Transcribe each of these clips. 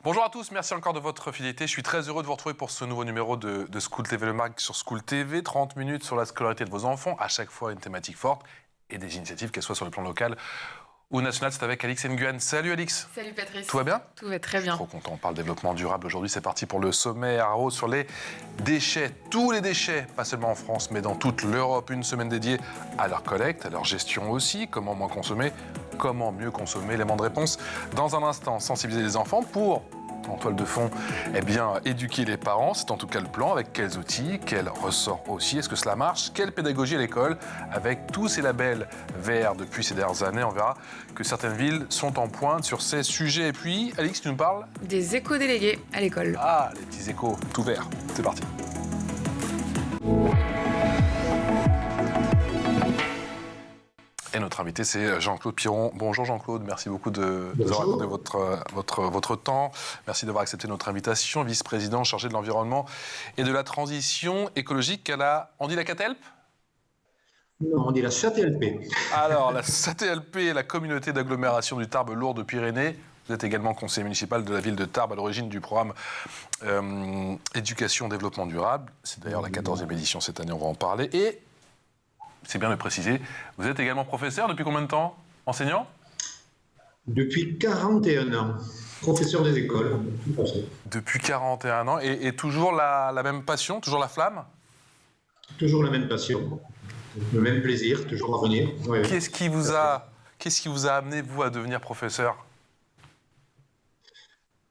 Bonjour à tous, merci encore de votre fidélité. Je suis très heureux de vous retrouver pour ce nouveau numéro de School TV Le Mag sur School TV. 30 minutes sur la scolarité de vos enfants, à chaque fois une thématique forte et des initiatives, qu'elles soient sur le plan local ou national. C'est avec Alix Nguyen. Salut Alix. Salut Patrice. Tout va bien? Tout va très bien. Trop content, on parle développement durable aujourd'hui. C'est parti pour le sommet à Arros sur les déchets. Tous les déchets, pas seulement en France, mais dans toute l'Europe. Une semaine dédiée à leur collecte, à leur gestion aussi. Comment moins consommer? Comment mieux consommer? Éléments de réponse dans un instant. Sensibiliser les enfants pour, en toile de fond, eh bien, éduquer les parents. C'est en tout cas le plan. Avec quels outils? Quels ressorts aussi? Est-ce que cela marche? Quelle pédagogie à l'école? Avec tous ces labels verts depuis ces dernières années, on verra que certaines villes sont en pointe sur ces sujets. Et puis, Alix, tu nous parles des éco-délégués à l'école. Ah, les petits échos tout verts. C'est parti. Et notre invité, c'est Jean-Claude Piron. Bonjour Jean-Claude, merci beaucoup de nous avoir accordé votre temps. Merci d'avoir accepté notre invitation. Vice-président chargé de l'environnement et de la transition écologique à la... On dit la CATELP? Non, on dit la SATLP. Alors, la SATLP, la communauté d'agglomération du Tarbes-Lourdes-Pyrénées. Vous êtes également conseiller municipal de la ville de Tarbes, à l'origine du programme Éducation-Développement durable. C'est d'ailleurs la 14e édition cette année, on va en parler. Et... c'est bien de préciser, vous êtes également professeur depuis combien de temps? Enseignant? Depuis 41 ans, professeur des écoles. Depuis 41 ans, et toujours la même passion, toujours la flamme? Toujours la même passion, le même plaisir, toujours à venir. Ouais. Qu'est-ce qui vous a amené, vous, à devenir professeur?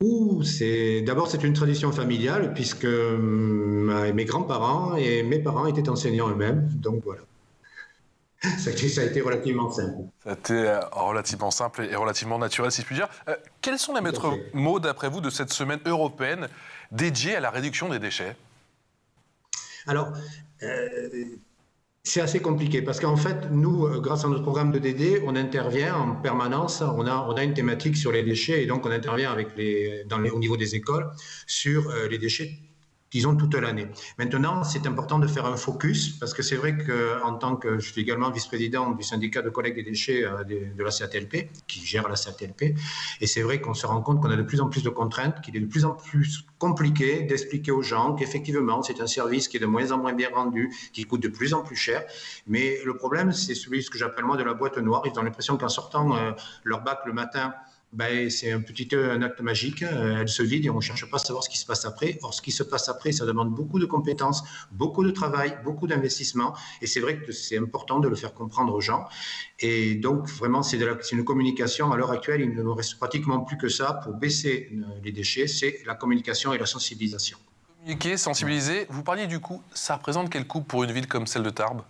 D'abord, c'est une tradition familiale, puisque mes grands-parents et mes parents étaient enseignants eux-mêmes, donc voilà. Ça a été relativement simple. Ça a été relativement simple et relativement naturel, si je puis dire. Quels sont les maîtres mots, d'après vous, de cette semaine européenne dédiée à la réduction des déchets? Alors, c'est assez compliqué, parce qu'en fait, nous, grâce à notre programme de DD, on intervient en permanence, on a une thématique sur les déchets, et donc on intervient au niveau des écoles sur les déchets, disons, toute l'année. Maintenant, c'est important de faire un focus, parce que c'est vrai qu'en tant que je suis également vice-président du syndicat de collecte des déchets de la CATLP, qui gère la CATLP, et c'est vrai qu'on se rend compte qu'on a de plus en plus de contraintes, qu'il est de plus en plus compliqué d'expliquer aux gens qu'effectivement, c'est un service qui est de moins en moins bien rendu, qui coûte de plus en plus cher. Mais le problème, c'est ce que j'appelle moi de la boîte noire. Ils ont l'impression qu'en sortant leur bac le matin, c'est un acte magique, elle se vide et on ne cherche pas à savoir ce qui se passe après. Or, ce qui se passe après, ça demande beaucoup de compétences, beaucoup de travail, beaucoup d'investissement. Et c'est vrai que c'est important de le faire comprendre aux gens. Et donc, vraiment, c'est une communication. À l'heure actuelle, il ne nous reste pratiquement plus que ça pour baisser les déchets. C'est la communication et la sensibilisation. Communiquer, sensibiliser. Vous parliez du coût. Ça représente quel coût pour une ville comme celle de Tarbes?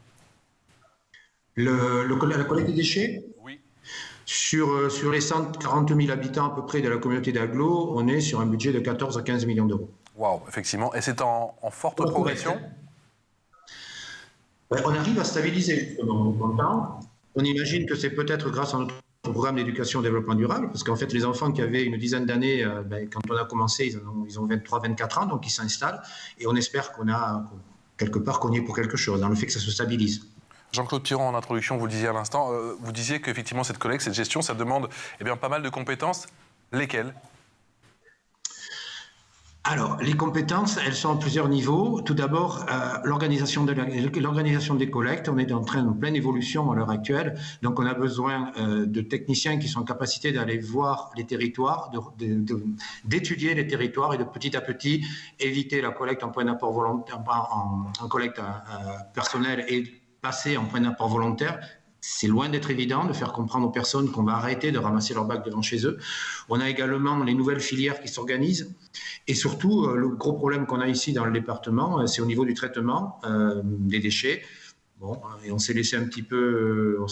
La collecte des déchets? Oui. Sur les 140 000 habitants à peu près de la communauté d'agglo, on est sur un budget de 14 à 15 millions d'euros. Waouh, effectivement. Et c'est en forte progression? On arrive à stabiliser, justement, on est content. On imagine que c'est peut-être grâce à notre programme d'éducation-développement durable, parce qu'en fait, les enfants qui avaient une dizaine d'années, quand on a commencé, ils ont 23-24 ans, donc ils s'installent, et on espère quelque part qu'on y est pour quelque chose, dans le fait que ça se stabilise. Jean-Claude Piron, en introduction, vous le disiez à l'instant, vous disiez qu'effectivement cette collecte, cette gestion, ça demande pas mal de compétences. Lesquelles? Alors, les compétences, elles sont à plusieurs niveaux. Tout d'abord, l'organisation des collectes. On est en pleine évolution à l'heure actuelle. Donc, on a besoin de techniciens qui sont en capacité d'aller voir les territoires, d'étudier les territoires et de petit à petit éviter la collecte en point d'apport volontaire, en collecte personnelle et passer en point d'apport volontaire. C'est loin d'être évident de faire comprendre aux personnes qu'on va arrêter de ramasser leur bac devant chez eux. On a également les nouvelles filières qui s'organisent. Et surtout, le gros problème qu'on a ici dans le département, c'est au niveau du traitement des déchets. Bon, et on s'est laissé un petit peu, on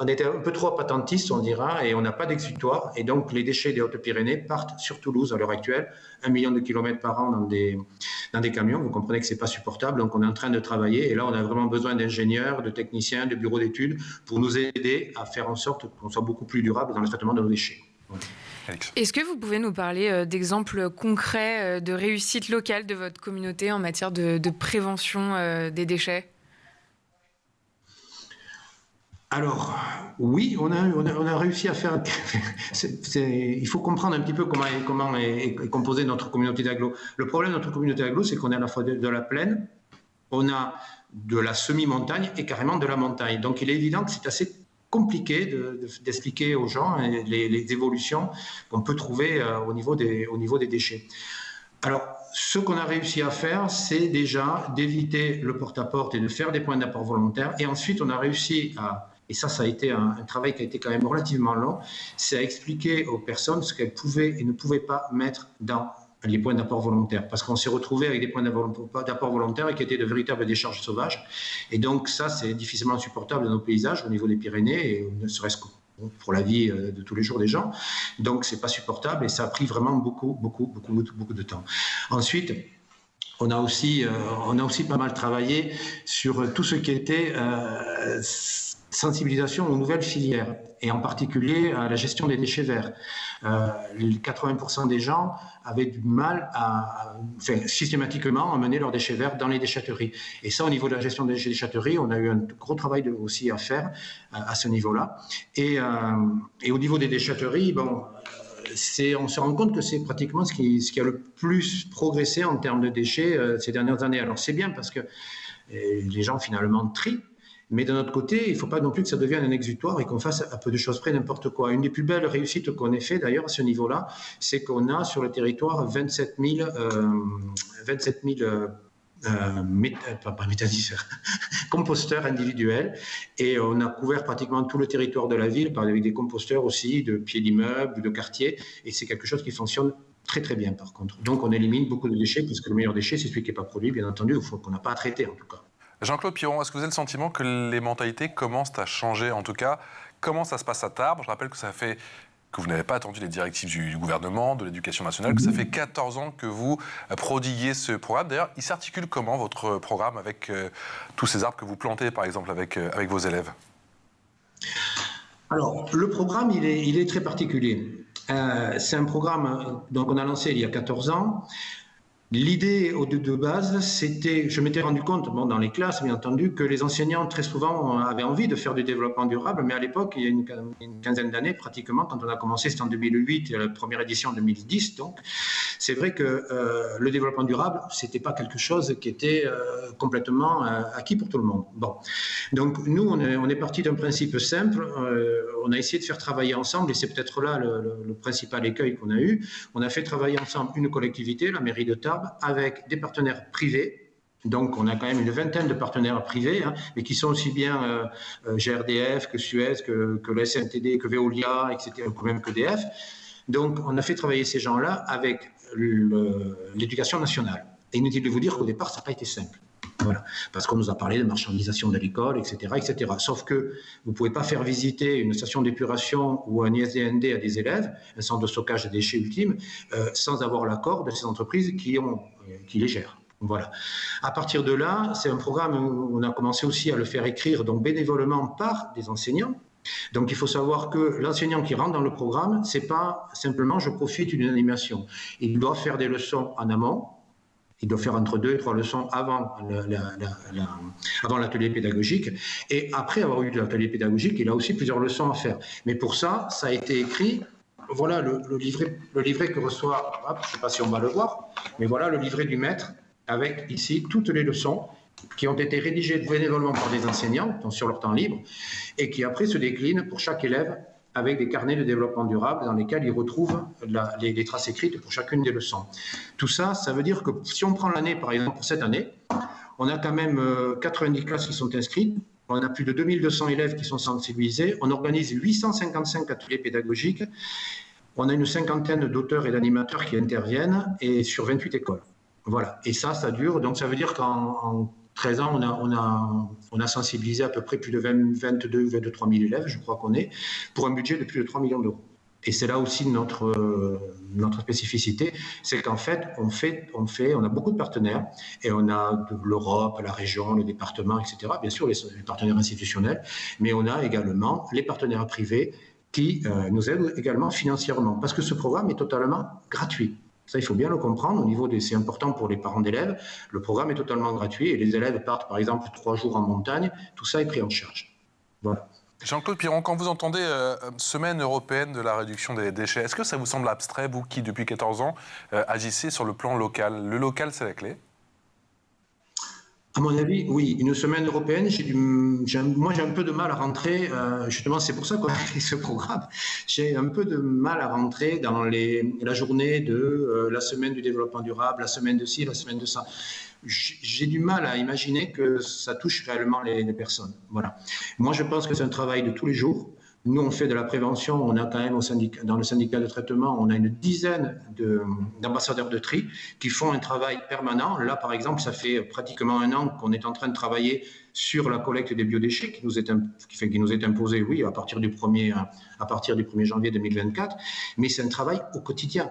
était un peu trop patentiste, on dira, et on n'a pas d'exutoire. Et donc, les déchets des Hautes-Pyrénées partent sur Toulouse à l'heure actuelle, 1 million de kilomètres par an dans des camions. Vous comprenez que c'est pas supportable. Donc, on est en train de travailler. Et là, on a vraiment besoin d'ingénieurs, de techniciens, de bureaux d'études pour nous aider à faire en sorte qu'on soit beaucoup plus durable dans le traitement de nos déchets. Voilà. Est-ce que vous pouvez nous parler d'exemples concrets de réussite locale de votre communauté en matière de prévention des déchets? Alors, oui, on a réussi à faire. Il faut comprendre un petit peu comment est composée notre communauté d'agglo. Le problème de notre communauté d'agglo, c'est qu'on est à la fois de la plaine, on a de la semi-montagne et carrément de la montagne. Donc, il est évident que c'est assez compliqué d'expliquer aux gens les évolutions qu'on peut trouver au niveau des déchets. Alors, ce qu'on a réussi à faire, c'est déjà d'éviter le porte-à-porte et de faire des points d'apport volontaires. Et ensuite, on a réussi à, et ça a été un travail qui a été quand même relativement long, c'est à expliquer aux personnes ce qu'elles pouvaient et ne pouvaient pas mettre dans les points d'apport volontaires. Parce qu'on s'est retrouvé avec des points d'apport volontaires qui étaient de véritables décharges sauvages. Et donc, ça, c'est difficilement supportable dans nos paysages au niveau des Pyrénées, et ne serait-ce que pour la vie de tous les jours des gens. Donc, c'est pas supportable et ça a pris vraiment beaucoup de temps. Ensuite, on a aussi pas mal travaillé sur tout ce qui était sensibilisation aux nouvelles filières et en particulier à la gestion des déchets verts. 80% des gens avaient du mal systématiquement à mener leurs déchets verts dans les déchetteries. Et ça, au niveau de la gestion des déchetteries, on a eu un gros travail aussi à faire à ce niveau-là. Et au niveau des déchetteries, bon, on se rend compte que c'est pratiquement ce qui a le plus progressé en termes de déchets ces dernières années. Alors c'est bien parce que les gens finalement trient, mais d'un autre côté, il ne faut pas non plus que ça devienne un exutoire et qu'on fasse à peu de choses près n'importe quoi. Une des plus belles réussites qu'on ait fait d'ailleurs à ce niveau-là, c'est qu'on a sur le territoire 27 000 composteurs individuels, et on a couvert pratiquement tout le territoire de la ville avec des composteurs aussi de pieds d'immeubles, de quartiers, et c'est quelque chose qui fonctionne très très bien par contre. Donc on élimine beaucoup de déchets, puisque le meilleur déchet c'est celui qui n'est pas produit, bien entendu, qu'on n'a pas à traiter en tout cas. Jean-Claude Piron, est-ce que vous avez le sentiment que les mentalités commencent à changer? En tout cas, comment ça se passe à Tarbes? Je rappelle que vous n'avez pas attendu les directives du gouvernement, de l'éducation nationale, que ça fait 14 ans que vous prodiguez ce programme. D'ailleurs, il s'articule comment votre programme avec tous ces arbres que vous plantez, par exemple, avec vos élèves? Alors, le programme, il est très particulier. C'est un programme qu'on a lancé il y a 14 ans. L'idée de base, c'était, je m'étais rendu compte, dans les classes, bien entendu, que les enseignants, très souvent, avaient envie de faire du développement durable, mais à l'époque, il y a une quinzaine d'années, pratiquement, quand on a commencé, c'était en 2008, et la première édition en 2010, donc, c'est vrai que le développement durable, c'était pas quelque chose qui était complètement acquis pour tout le monde. Bon. Donc, nous, on est parti d'un principe simple, on a essayé de faire travailler ensemble, et c'est peut-être là le principal écueil qu'on a eu. On a fait travailler ensemble une collectivité, la mairie de Tarbes, avec des partenaires privés. Donc, on a quand même une vingtaine de partenaires privés, mais qui sont aussi bien GRDF que Suez, que le SMTD, que Veolia, etc., ou même que EDF. Donc, on a fait travailler ces gens-là avec l'éducation nationale. Et inutile de vous dire qu'au départ, ça n'a pas été simple. Voilà. Parce qu'on nous a parlé de marchandisation de l'école, etc., etc. Sauf que vous ne pouvez pas faire visiter une station d'épuration ou un ISDND à des élèves, un centre de stockage de déchets ultime, sans avoir l'accord de ces entreprises qui les gèrent. Voilà. À partir de là, c'est un programme où on a commencé aussi à le faire écrire donc bénévolement par des enseignants. Donc il faut savoir que l'enseignant qui rentre dans le programme, c'est pas simplement je profite d'une animation. Il doit faire des leçons en amont. Il doit faire entre 2 et 3 leçons avant l'atelier pédagogique. Et après avoir eu l'atelier pédagogique, il a aussi plusieurs leçons à faire. Mais pour ça, ça a été écrit. Voilà le livret que reçoit, je ne sais pas si on va le voir, mais voilà le livret du maître avec ici toutes les leçons qui ont été rédigées bénévolement par des enseignants sur leur temps libre et qui après se déclinent pour chaque élève avec des carnets de développement durable dans lesquels ils retrouvent les traces écrites pour chacune des leçons. Tout ça, ça veut dire que si on prend l'année, par exemple, pour cette année, on a quand même 90 classes qui sont inscrites, on a plus de 2200 élèves qui sont sensibilisés, on organise 855 ateliers pédagogiques, on a une cinquantaine d'auteurs et d'animateurs qui interviennent et sur 28 écoles. Voilà. Et ça dure, donc ça veut dire qu'en 13 ans, on a sensibilisé à peu près plus de 22 ou 23 000 élèves, je crois qu'on est, pour un budget de plus de 3 millions d'euros. Et c'est là aussi notre spécificité, c'est qu'en fait, on a beaucoup de partenaires, et on a l'Europe, la région, le département, etc., bien sûr les partenaires institutionnels, mais on a également les partenaires privés qui nous aident également financièrement, parce que ce programme est totalement gratuit. Ça, il faut bien le comprendre. C'est important pour les parents d'élèves. Le programme est totalement gratuit et les élèves partent, par exemple, 3 jours en montagne. Tout ça est pris en charge. Voilà. Jean-Claude Piron, quand vous entendez Semaine européenne de la réduction des déchets, est-ce que ça vous semble abstrait, vous qui, depuis 14 ans, agissez sur le plan local? Le local, c'est la clé? À mon avis, oui. Une semaine européenne, moi j'ai un peu de mal à rentrer, justement c'est pour ça qu'on a fait ce programme, j'ai un peu de mal à rentrer dans la journée de la semaine du développement durable, la semaine de ci, la semaine de ça. J'ai du mal à imaginer que ça touche réellement les personnes. Voilà. Moi je pense que c'est un travail de tous les jours. Nous, on fait de la prévention. On a quand même dans le syndicat de traitement, on a une dizaine d'ambassadeurs de tri qui font un travail permanent. Là, par exemple, ça fait pratiquement un an qu'on est en train de travailler sur la collecte des biodéchets qui nous est imposée, oui, à partir du 1er janvier 2024. Mais c'est un travail au quotidien.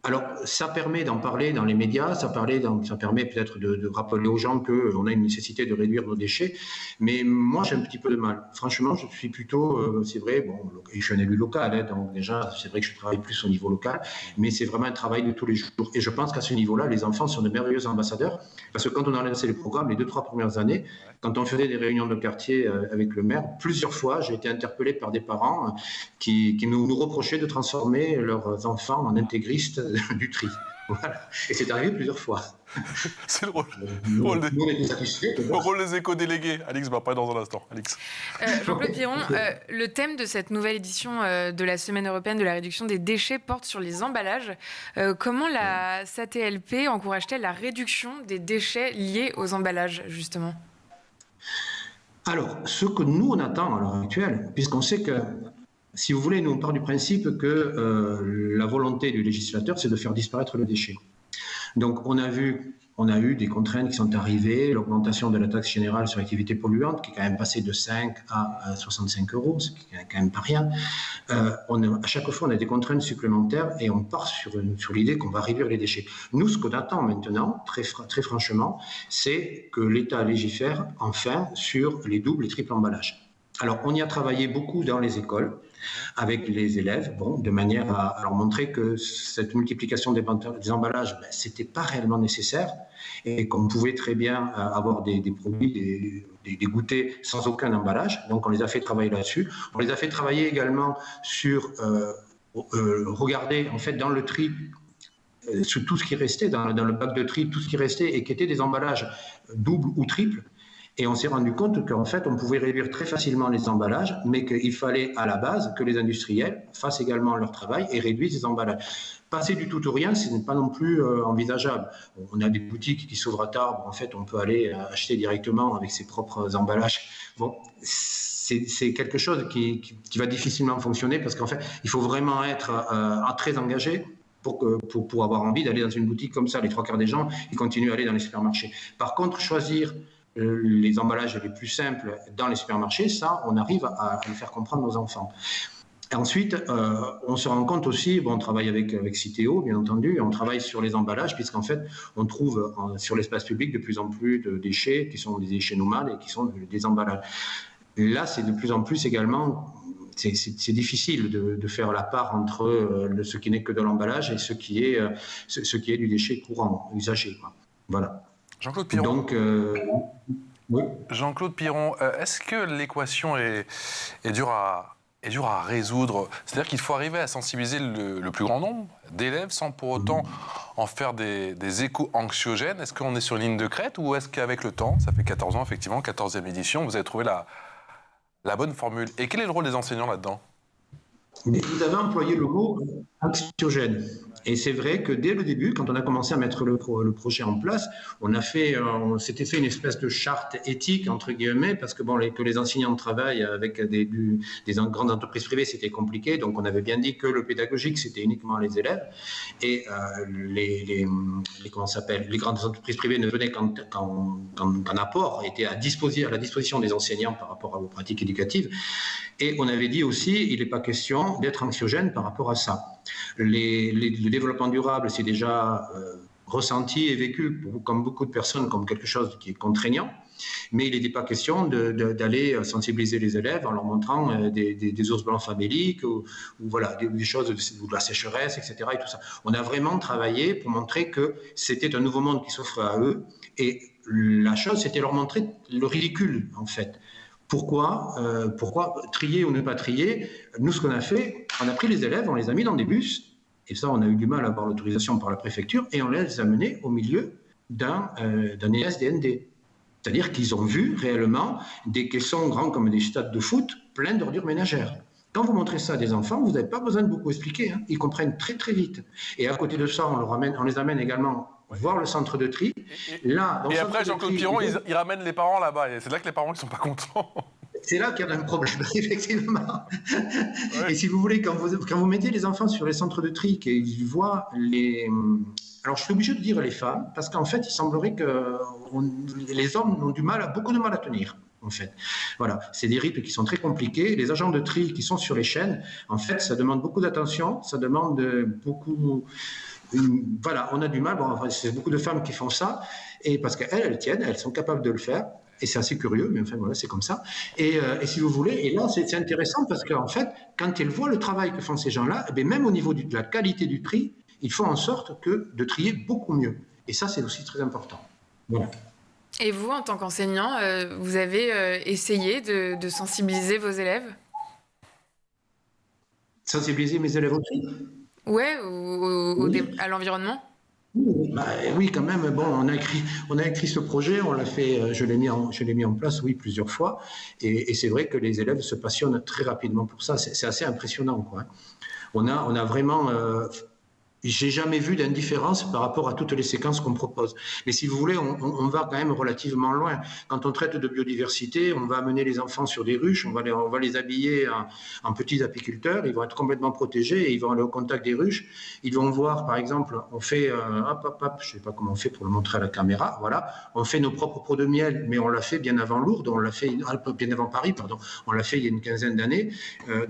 Alors, ça permet d'en parler dans les médias, ça permet peut-être de rappeler aux gens qu'on a une nécessité de réduire nos déchets, mais moi j'ai un petit peu de mal. Franchement, je suis plutôt, c'est vrai, bon, je suis un élu local, hein, donc déjà c'est vrai que je travaille plus au niveau local, mais c'est vraiment un travail de tous les jours. Et je pense qu'à ce niveau-là, les enfants sont de merveilleux ambassadeurs, parce que quand on a lancé les programmes les 2-3 premières années, quand on faisait des réunions de quartier avec le maire, plusieurs fois j'ai été interpellé par des parents qui nous reprochaient de transformer leurs enfants en intégristes du tri. Voilà. Et c'est arrivé plusieurs fois. C'est le rôle, le rôle des éco-délégués. Alix va parler dans un instant. Alix. Jean-Claude Piron, le thème de cette nouvelle édition de la Semaine européenne de la réduction des déchets porte sur les emballages. Comment la SATLP encourage-t-elle la réduction des déchets liés aux emballages, justement? Alors, ce que nous, on attend à l'heure actuelle, puisqu'on sait que, si vous voulez, nous, on part du principe que la volonté du législateur, c'est de faire disparaître le déchet. Donc, on a eu des contraintes qui sont arrivées, l'augmentation de la taxe générale sur l'activité polluante, qui est quand même passée de 5 à 65 euros, ce qui n'est quand même pas rien. À chaque fois, on a des contraintes supplémentaires et on part sur l'idée qu'on va réduire les déchets. Nous, ce qu'on attend maintenant, très franchement, c'est que l'État légifère enfin sur les doubles et triples emballages. Alors, on y a travaillé beaucoup dans les écoles, avec les élèves, de manière à leur montrer que cette multiplication des emballages, c'était pas réellement nécessaire et qu'on pouvait très bien avoir des produits, des goûters sans aucun emballage. Donc, on les a fait travailler là-dessus. On les a fait travailler également sur regarder, en fait, dans le tri, sur tout ce qui restait, dans le bac de tri, tout ce qui restait et qui était des emballages doubles ou triples. Et on s'est rendu compte qu'en fait, on pouvait réduire très facilement les emballages, mais qu'il fallait à la base que les industriels fassent également leur travail et réduisent les emballages. Passer du tout au rien, ce n'est pas non plus envisageable. On a des boutiques qui s'ouvrent à Tarbes, en fait, on peut aller acheter directement avec ses propres emballages. Bon, c'est quelque chose qui va difficilement fonctionner parce qu'en fait, il faut vraiment être très engagé pour avoir envie d'aller dans une boutique comme ça. Les 3/4 des gens, ils continuent à aller dans les supermarchés. Par contre, choisir les emballages les plus simples dans les supermarchés, ça, on arrive à le faire comprendre aux enfants. Et ensuite, on se rend compte aussi, on travaille avec Citeo, bien entendu, et on travaille sur les emballages, puisqu'en fait, on trouve sur l'espace public de plus en plus de déchets qui sont des déchets nomades et qui sont des emballages. Et là, c'est de plus en plus également, c'est difficile de faire la part entre ce qui n'est que de l'emballage et ce qui est du déchet courant, usagé, quoi. Voilà. Jean-Claude Piron. Donc, oui. Jean-Claude Piron, est-ce que l'équation est dure à résoudre? C'est-à-dire qu'il faut arriver à sensibiliser le plus grand nombre d'élèves sans pour autant en faire des échos anxiogènes. Est-ce qu'on est sur une ligne de crête ou est-ce qu'avec le temps, ça fait 14 ans effectivement, 14e édition, vous avez trouvé la bonne formule? Et quel est le rôle des enseignants là-dedans? Vous avez employé le mot anxiogène. Et c'est vrai que dès le début, quand on a commencé à mettre le projet en place, on s'était fait une espèce de charte éthique, entre guillemets, parce que que les enseignants travaillent avec des grandes entreprises privées, c'était compliqué. Donc, on avait bien dit que le pédagogique, c'était uniquement les élèves. Et les grandes entreprises privées ne venaient qu'un apport, était à la disposition des enseignants par rapport aux pratiques éducatives. Et on avait dit aussi, il n'est pas question d'être anxiogène par rapport à ça. Le développement durable, c'est déjà ressenti et vécu, comme beaucoup de personnes, comme quelque chose qui est contraignant. Mais il n'était pas question d'aller sensibiliser les élèves en leur montrant des ours blancs faméliques ou voilà, des choses, ou de la sécheresse, etc. Et tout ça. On a vraiment travaillé pour montrer que c'était un nouveau monde qui s'offrait à eux. Et la chose, c'était leur montrer le ridicule, en fait. Pourquoi trier ou ne pas trier? Nous, ce qu'on a fait, on a pris les élèves, on les a mis dans des bus, et ça, on a eu du mal à avoir l'autorisation par la préfecture, et on les a menés au milieu d'un ESDND. C'est-à-dire qu'ils ont vu réellement des caissons grands comme des stades de foot pleins d'ordures ménagères. Quand vous montrez ça à des enfants, vous n'avez pas besoin de beaucoup expliquer, hein. Ils comprennent très très vite. Et à côté de ça, on les amène également voir le centre de tri. Là, et après, Jean-Claude Piron, il ramène les parents là-bas. Et c'est là que les parents ne sont pas contents. C'est là qu'il y a un problème, effectivement. Ouais. Et si vous voulez, quand vous mettez les enfants sur les centres de tri, qu'ils voient les... Alors, je suis obligé de dire les femmes, parce qu'en fait, il semblerait que les hommes ont beaucoup de mal à tenir. En fait, voilà, c'est des rythmes qui sont très compliqués. Les agents de tri qui sont sur les chaînes, en fait, ça demande beaucoup d'attention, ça demande beaucoup. Voilà, on a du mal. Bon, enfin, c'est beaucoup de femmes qui font ça, et parce qu'elles tiennent, elles sont capables de le faire. Et c'est assez curieux, mais enfin voilà, c'est comme ça. Et si vous voulez, et là c'est intéressant parce qu'en fait, quand elles voient le travail que font ces gens-là, eh bien, même au niveau de la qualité du tri, ils font en sorte de trier beaucoup mieux. Et ça, c'est aussi très important. Voilà. Et vous, en tant qu'enseignant, vous avez essayé de sensibiliser vos élèves? Sensibiliser mes élèves au tri? Ouais, à l'environnement? Oui, quand même. Bon, on a écrit ce projet, on l'a fait, je l'ai mis en place, oui, plusieurs fois. Et c'est vrai que les élèves se passionnent très rapidement pour ça. C'est assez impressionnant, quoi. On a vraiment... j'ai jamais vu d'indifférence par rapport à toutes les séquences qu'on propose. Mais si vous voulez, on va quand même relativement loin. Quand on traite de biodiversité, on va amener les enfants sur des ruches, on va les habiller en petits apiculteurs, ils vont être complètement protégés et ils vont aller au contact des ruches. Ils vont voir, par exemple, on fait, je sais pas comment on fait pour le montrer à la caméra, voilà, on fait nos propres pots de miel, mais on l'a fait bien avant Lourdes, on l'a fait bien avant Paris, pardon, on l'a fait il y a une quinzaine d'années.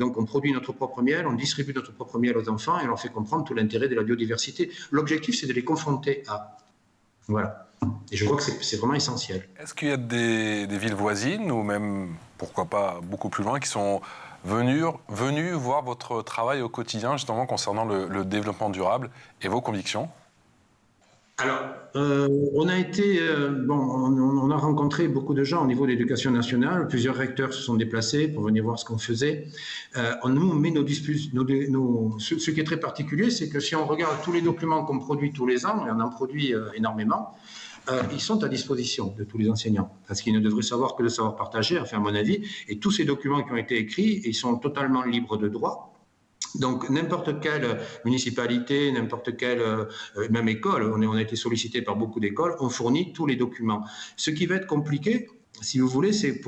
Donc on produit notre propre miel, on distribue notre propre miel aux enfants et on leur fait comprendre tout l'intérêt de la biodiversité. L'objectif, c'est de les confronter à... Voilà. Et je crois que c'est vraiment essentiel. Est-ce qu'il y a des villes voisines, ou même, pourquoi pas, beaucoup plus loin, qui sont venus voir votre travail au quotidien, justement, concernant le développement durable et vos convictions ? Alors, on a rencontré beaucoup de gens au niveau de l'éducation nationale. Plusieurs recteurs se sont déplacés pour venir voir ce qu'on faisait. Nous, on met ce qui est très particulier, c'est que si on regarde tous les documents qu'on produit tous les ans, et on en produit énormément, ils sont à disposition de tous les enseignants, parce qu'ils ne devraient savoir que le savoir partagé, enfin à mon avis. Et tous ces documents qui ont été écrits, ils sont totalement libres de droit. Donc, n'importe quelle municipalité, n'importe quelle, même école, on a été sollicité par beaucoup d'écoles, on fournit tous les documents. Ce qui va être compliqué, si vous voulez, c'est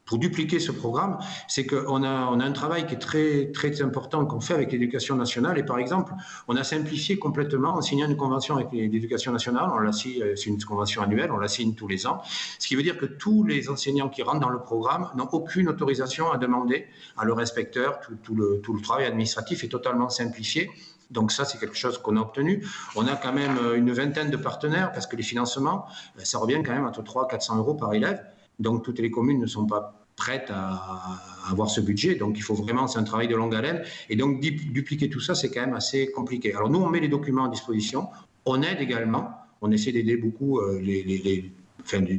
pour dupliquer ce programme, c'est qu'on a un travail qui est très, très important qu'on fait avec l'éducation nationale. Et par exemple, on a simplifié complètement en signant une convention avec l'éducation nationale. C'est une convention annuelle, on la signe tous les ans. Ce qui veut dire que tous les enseignants qui rentrent dans le programme n'ont aucune autorisation à demander à leur inspecteur. Tout le travail administratif est totalement simplifié. Donc ça, c'est quelque chose qu'on a obtenu. On a quand même une vingtaine de partenaires parce que les financements, ça revient quand même entre 300 et 400 euros par élève. Donc toutes les communes ne sont pas prêtes à avoir ce budget. Donc il faut vraiment, c'est un travail de longue haleine. Et donc dupliquer tout ça, c'est quand même assez compliqué. Alors nous, on met les documents à disposition. On aide également. On essaie d'aider beaucoup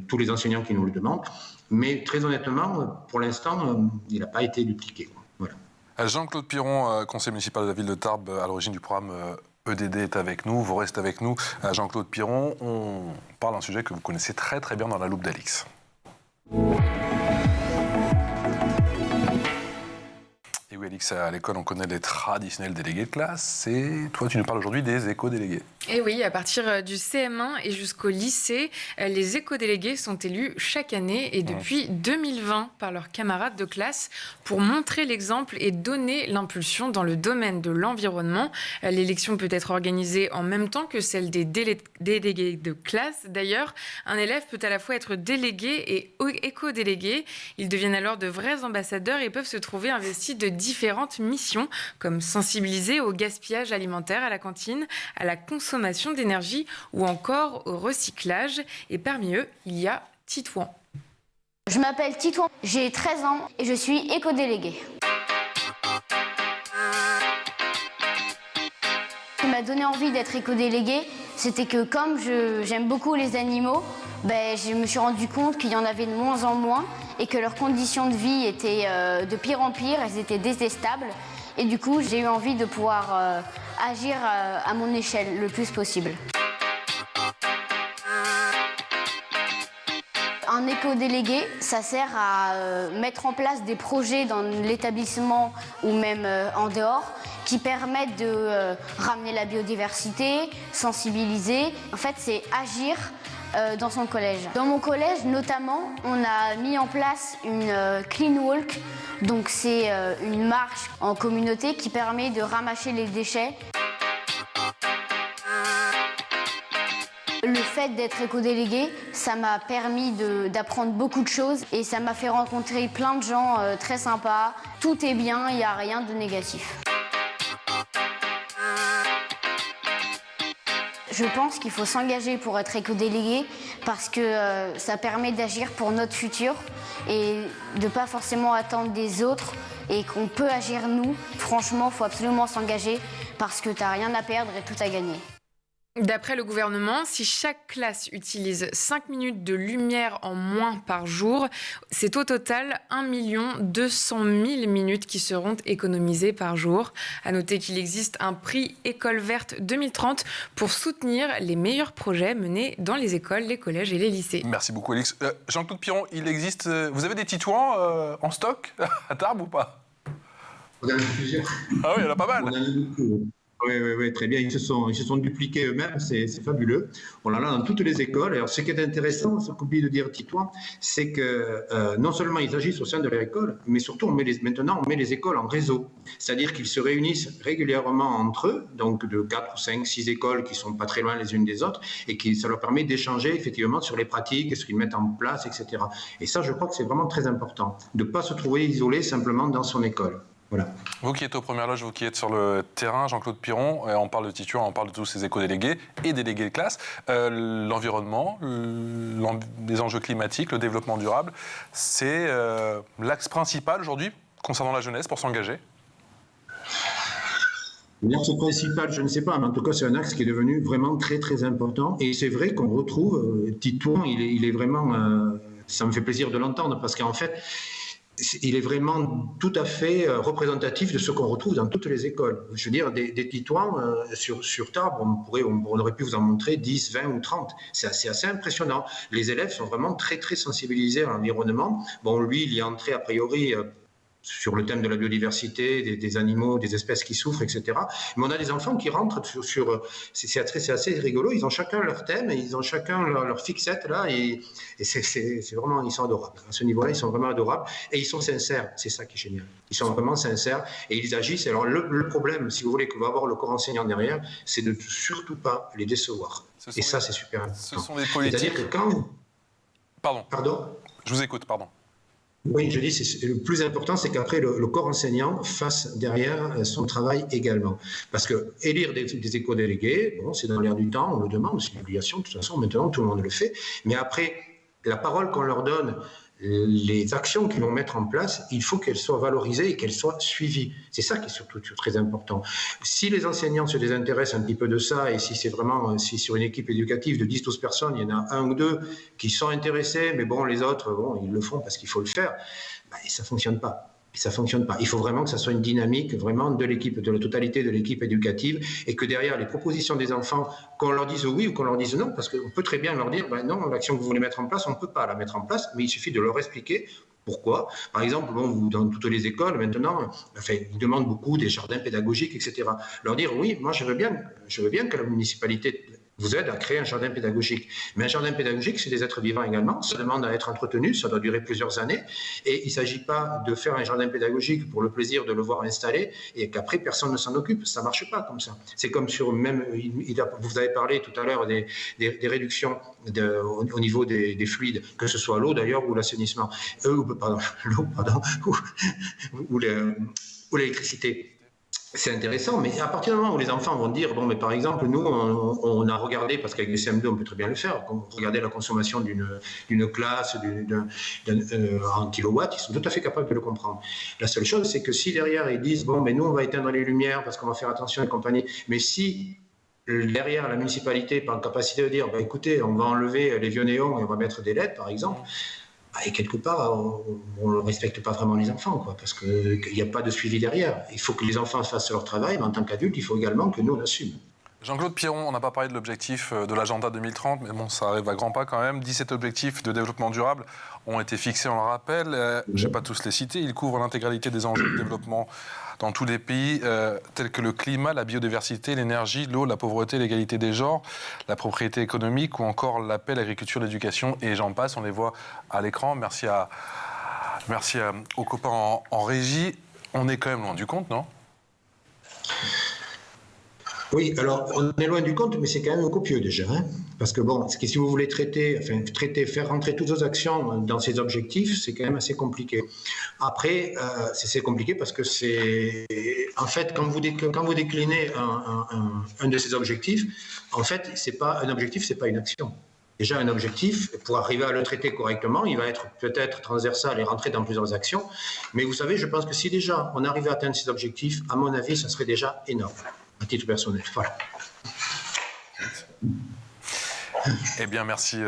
tous les enseignants qui nous le demandent. Mais très honnêtement, pour l'instant, il n'a pas été dupliqué. Voilà. Jean-Claude Piron, conseiller municipal de la ville de Tarbes, à l'origine du programme EDD, est avec nous. Vous restez avec nous. Jean-Claude Piron, on parle d'un sujet que vous connaissez très très bien dans la loupe d'Alix. Et oui, Alix, à l'école, on connaît les traditionnels délégués de classe. Et toi, tu nous parles aujourd'hui des éco-délégués. Et oui, à partir du CM1 et jusqu'au lycée, les éco-délégués sont élus chaque année et depuis 2020 par leurs camarades de classe pour montrer l'exemple et donner l'impulsion dans le domaine de l'environnement. L'élection peut être organisée en même temps que celle des délégués de classe. D'ailleurs, un élève peut à la fois être délégué et éco-délégué. Ils deviennent alors de vrais ambassadeurs et peuvent se trouver investis de différentes missions, comme sensibiliser au gaspillage alimentaire à la cantine, à la consommation d'énergie ou encore au recyclage. Et parmi eux, il y a Titouan. Je m'appelle Titouan, j'ai 13 ans et je suis éco-délégué. Ce qui m'a donné envie d'être éco-délégué, c'était que comme j'aime beaucoup les animaux, je me suis rendu compte qu'il y en avait de moins en moins et que leurs conditions de vie étaient de pire en pire, elles étaient détestables. Et du coup, j'ai eu envie de pouvoir agir à mon échelle le plus possible. Un éco-délégué, ça sert à mettre en place des projets dans l'établissement ou même en dehors qui permettent de ramener la biodiversité, sensibiliser. En fait, c'est agir dans son collège. Dans mon collège, notamment, on a mis en place une clean walk. Donc c'est une marche en communauté qui permet de ramasser les déchets. Le fait d'être éco-délégué, ça m'a permis d'apprendre beaucoup de choses et ça m'a fait rencontrer plein de gens très sympas. Tout est bien, il n'y a rien de négatif. Je pense qu'il faut s'engager pour être éco-délégué parce que ça permet d'agir pour notre futur et de ne pas forcément attendre des autres et qu'on peut agir nous. Franchement, il faut absolument s'engager parce que tu n'as rien à perdre et tout à gagner. D'après le gouvernement, si chaque classe utilise 5 minutes de lumière en moins par jour, c'est au total 1 200 000 minutes qui seront économisées par jour. À noter qu'il existe un prix École verte 2030 pour soutenir les meilleurs projets menés dans les écoles, les collèges et les lycées. Merci beaucoup, Alix. Jean-Claude Piron, il existe... vous avez des Titouans en stock à Tarbes ou pas? On en a plusieurs. Ah oui, il y en a pas mal. On en a beaucoup. Oui, très bien. Ils se sont dupliqués eux-mêmes, c'est fabuleux. On en a dans toutes les écoles. Alors, ce qui est intéressant, ce qu'oublie de dire Titouan, c'est que non seulement ils agissent au sein de leur école, mais surtout maintenant on met les écoles en réseau. C'est-à-dire qu'ils se réunissent régulièrement entre eux, donc de 4 ou 5, 6 écoles qui ne sont pas très loin les unes des autres, et ça leur permet d'échanger effectivement sur les pratiques et ce qu'ils mettent en place, etc. Et ça, je crois que c'est vraiment très important, de ne pas se trouver isolé simplement dans son école. Voilà. Vous qui êtes aux premières loges, vous qui êtes sur le terrain, Jean-Claude Piron, on parle de Titouan, on parle de tous ces éco-délégués et délégués de classe. L'environnement, les enjeux climatiques, le développement durable, c'est l'axe principal aujourd'hui concernant la jeunesse pour s'engager? L'axe principal, je ne sais pas, mais en tout cas, c'est un axe qui est devenu vraiment très, très important. Et c'est vrai qu'on retrouve, Titouan, il est vraiment... ça me fait plaisir de l'entendre parce qu'en fait, il est vraiment tout à fait représentatif de ce qu'on retrouve dans toutes les écoles. Je veux dire, des Titouans sur Tarbes, on aurait pu vous en montrer 10, 20 ou 30. C'est assez impressionnant. Les élèves sont vraiment très, très sensibilisés à l'environnement. Bon, lui, il y est entré a priori... sur le thème de la biodiversité, des animaux, des espèces qui souffrent, etc. Mais on a des enfants qui rentrent c'est assez rigolo, ils ont chacun leur thème, et ils ont chacun leur fixette, là, et c'est vraiment, ils sont adorables. À ce niveau-là, ils sont vraiment adorables, et ils sont sincères, c'est ça qui est génial. Ils sont vraiment sincères, et ils agissent. Alors le problème, si vous voulez, que va avoir le corps enseignant derrière, c'est de surtout pas les décevoir. Et ça, c'est super important. Ce sont des politiques... C'est-à-dire que quand... Pardon. Je vous écoute, pardon. Oui, je dis, le plus important, c'est qu'après, le corps enseignant fasse derrière son travail également. Parce que élire des éco-délégués, bon, c'est dans l'air du temps, on le demande, c'est une obligation, de toute façon, maintenant, tout le monde le fait. Mais après, la parole qu'on leur donne, les actions qu'ils vont mettre en place, il faut qu'elles soient valorisées et qu'elles soient suivies. C'est ça qui est surtout très important. Si les enseignants se désintéressent un petit peu de ça, et si c'est vraiment, si sur une équipe éducative de 10-12 personnes, il y en a 1 ou 2 qui sont intéressés, mais bon, les autres, bon, ils le font parce qu'il faut le faire, ben, ça ne fonctionne pas. Ça ne fonctionne pas. Il faut vraiment que ça soit une dynamique vraiment de l'équipe, de la totalité de l'équipe éducative, et que derrière les propositions des enfants, qu'on leur dise oui ou qu'on leur dise non, parce qu'on peut très bien leur dire, ben non, l'action que vous voulez mettre en place, on ne peut pas la mettre en place, mais il suffit de leur expliquer pourquoi. Par exemple, bon, dans toutes les écoles, maintenant, enfin, ils demandent beaucoup des jardins pédagogiques, etc. Leur dire, oui, moi je veux bien que la municipalité vous aide à créer un jardin pédagogique. Mais un jardin pédagogique, c'est des êtres vivants également. Ça demande à être entretenu, ça doit durer plusieurs années. Et il ne s'agit pas de faire un jardin pédagogique pour le plaisir de le voir installé et qu'après, personne ne s'en occupe. Ça ne marche pas comme ça. C'est comme sur même... Vous avez parlé tout à l'heure des réductions au niveau des fluides, que ce soit l'eau d'ailleurs ou l'assainissement. Ou l'électricité. C'est intéressant, mais à partir du moment où les enfants vont dire, bon, mais par exemple, nous, on a regardé, parce qu'avec les CM2, on peut très bien le faire, on regardait la consommation d'une classe en kilowatts, ils sont tout à fait capables de le comprendre. La seule chose, c'est que si derrière, ils disent, bon, mais nous, on va éteindre les lumières parce qu'on va faire attention et compagnie, mais si derrière la municipalité n'est pas en capacité de dire, bah, écoutez, on va enlever les vieux néons et on va mettre des LED, par exemple, Et quelque part, on ne respecte pas vraiment les enfants, quoi, parce qu'il n'y a pas de suivi derrière. Il faut que les enfants fassent leur travail, mais en tant qu'adultes, il faut également que nous, on l'assume. Jean-Claude Piron, on n'a pas parlé de l'objectif de l'agenda 2030, mais bon, ça arrive à grands pas quand même. 17 objectifs de développement durable ont été fixés, on le rappelle. Je ne vais pas tous les citer. Ils couvrent l'intégralité des enjeux de développement dans tous les pays, tels que le climat, la biodiversité, l'énergie, l'eau, la pauvreté, l'égalité des genres, la propriété économique ou encore la paix, l'agriculture, l'éducation et j'en passe. On les voit à l'écran. Merci aux copains en régie. On est quand même loin du compte, non ? Oui, alors on est loin du compte, mais c'est quand même copieux déjà. Parce que bon, si vous voulez faire rentrer toutes vos actions dans ces objectifs, c'est quand même assez compliqué. Après, c'est compliqué parce que en fait, quand vous déclinez un de ces objectifs, en fait, c'est pas un objectif, c'est pas une action. Déjà, un objectif, pour arriver à le traiter correctement, il va être peut-être transversal et rentrer dans plusieurs actions. Mais vous savez, je pense que si déjà on arrivait à atteindre ces objectifs, à mon avis, ça serait déjà énorme. À titre personnel, voilà. Eh bien, merci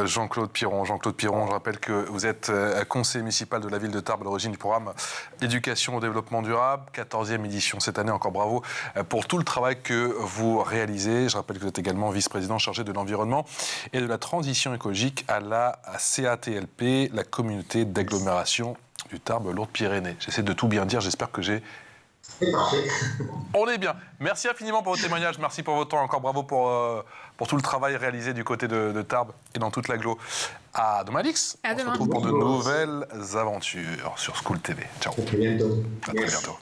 Jean-Claude Piron. Jean-Claude Piron, je rappelle que vous êtes conseiller municipal de la ville de Tarbes à l'origine du programme Éducation au développement durable, 14e édition cette année. Encore bravo pour tout le travail que vous réalisez. Je rappelle que vous êtes également vice-président chargé de l'environnement et de la transition écologique à la CATLP, la communauté d'agglomération du Tarbes-Lourdes-Pyrénées. J'essaie de tout bien dire, j'espère que j'ai... On est bien. Merci infiniment pour vos témoignages. Merci pour votre temps. Encore bravo pour tout le travail réalisé du côté de Tarbes et dans toute l'agglo. À demain, Alix. On se retrouve pour de nouvelles aventures sur School TV. Ciao. À très bientôt. À très bientôt.